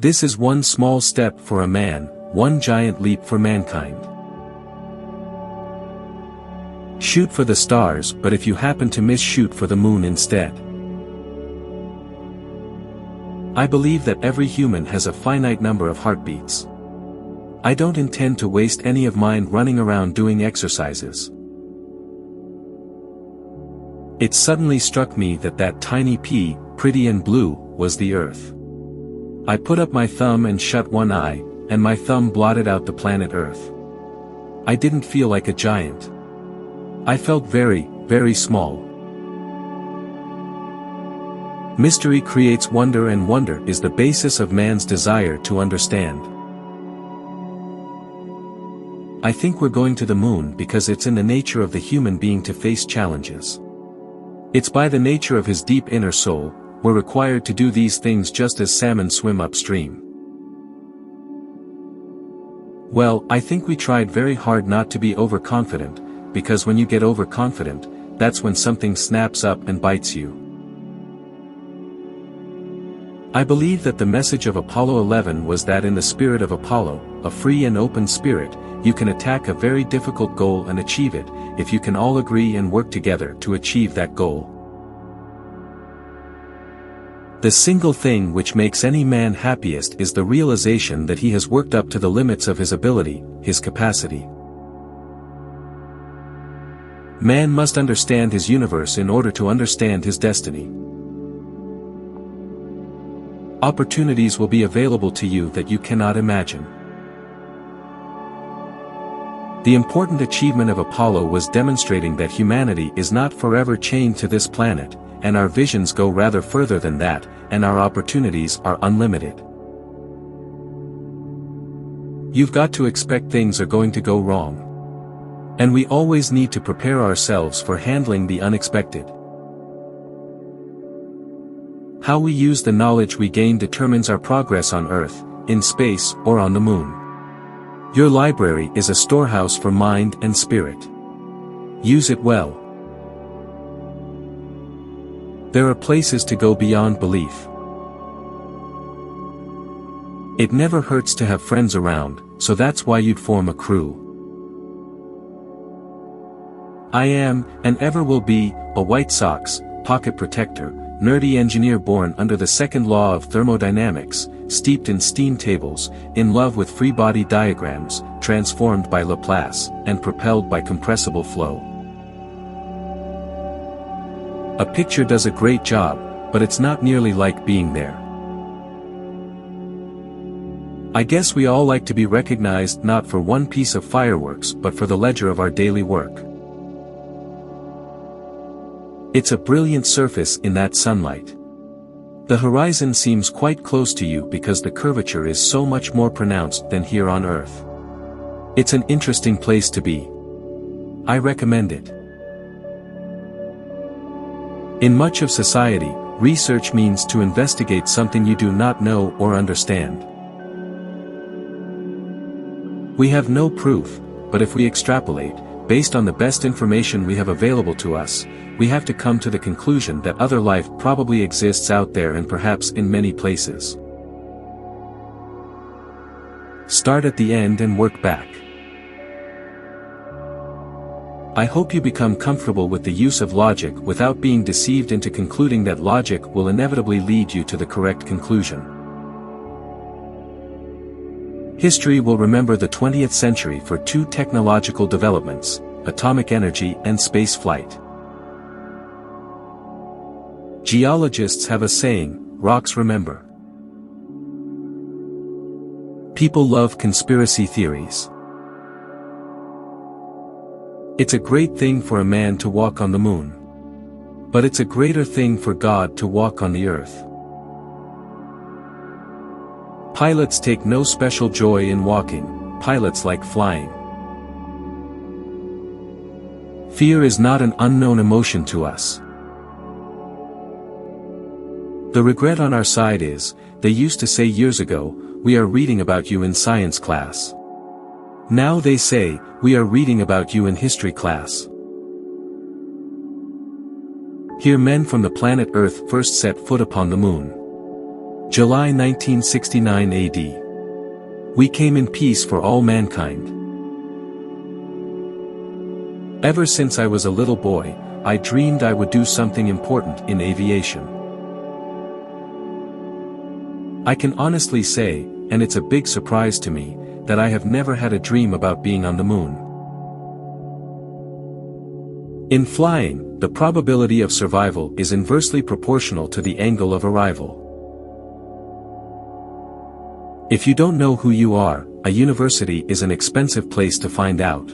This is one small step for a man, one giant leap for mankind. Shoot for the stars, but if you happen to miss, shoot for the moon instead. I believe that every human has a finite number of heartbeats. I don't intend to waste any of mine running around doing exercises. It suddenly struck me that that tiny pea, pretty and blue, was the Earth. I put up my thumb and shut one eye, and my thumb blotted out the planet Earth. I didn't feel like a giant. I felt very, very small. Mystery creates wonder, and wonder is the basis of man's desire to understand. I think we're going to the moon because it's in the nature of the human being to face challenges. It's by the nature of his deep inner soul, we're required to do these things just as salmon swim upstream. Well, I think we tried very hard not to be overconfident, because when you get overconfident, that's when something snaps up and bites you. I believe that the message of Apollo 11 was that in the spirit of Apollo, a free and open spirit, you can attack a very difficult goal and achieve it, if you can all agree and work together to achieve that goal. The single thing which makes any man happiest is the realization that he has worked up to the limits of his ability, his capacity. Man must understand his universe in order to understand his destiny. Opportunities will be available to you that you cannot imagine. The important achievement of Apollo was demonstrating that humanity is not forever chained to this planet, and our visions go rather further than that, and our opportunities are unlimited. You've got to expect things are going to go wrong. And we always need to prepare ourselves for handling the unexpected. How we use the knowledge we gain determines our progress on Earth, in space, or on the moon. Your library is a storehouse for mind and spirit. Use it well. There are places to go beyond belief. It never hurts to have friends around, so that's why you'd form a crew. I am, and ever will be, a White Sox, pocket protector, nerdy engineer born under the second law of thermodynamics, steeped in steam tables, in love with free body diagrams, transformed by Laplace, and propelled by compressible flow. A picture does a great job, but it's not nearly like being there. I guess we all like to be recognized not for one piece of fireworks but for the ledger of our daily work. It's a brilliant surface in that sunlight. The horizon seems quite close to you because the curvature is so much more pronounced than here on Earth. It's an interesting place to be. I recommend it. In much of society, research means to investigate something you do not know or understand. We have no proof, but if we extrapolate, based on the best information we have available to us, we have to come to the conclusion that other life probably exists out there and perhaps in many places. Start at the end and work back. I hope you become comfortable with the use of logic without being deceived into concluding that logic will inevitably lead you to the correct conclusion. History will remember the 20th century for two technological developments, atomic energy and space flight. Geologists have a saying, rocks remember. People love conspiracy theories. It's a great thing for a man to walk on the moon. But it's a greater thing for God to walk on the earth. Pilots take no special joy in walking, pilots like flying. Fear is not an unknown emotion to us. The regret on our side is, they used to say years ago, we are reading about you in science class. Now they say, we are reading about you in history class. Here men from the planet Earth first set foot upon the moon. July 1969 AD. We came in peace for all mankind. Ever since I was a little boy, I dreamed I would do something important in aviation. I can honestly say, and it's a big surprise to me, that I have never had a dream about being on the moon. In flying, the probability of survival is inversely proportional to the angle of arrival. If you don't know who you are, a university is an expensive place to find out.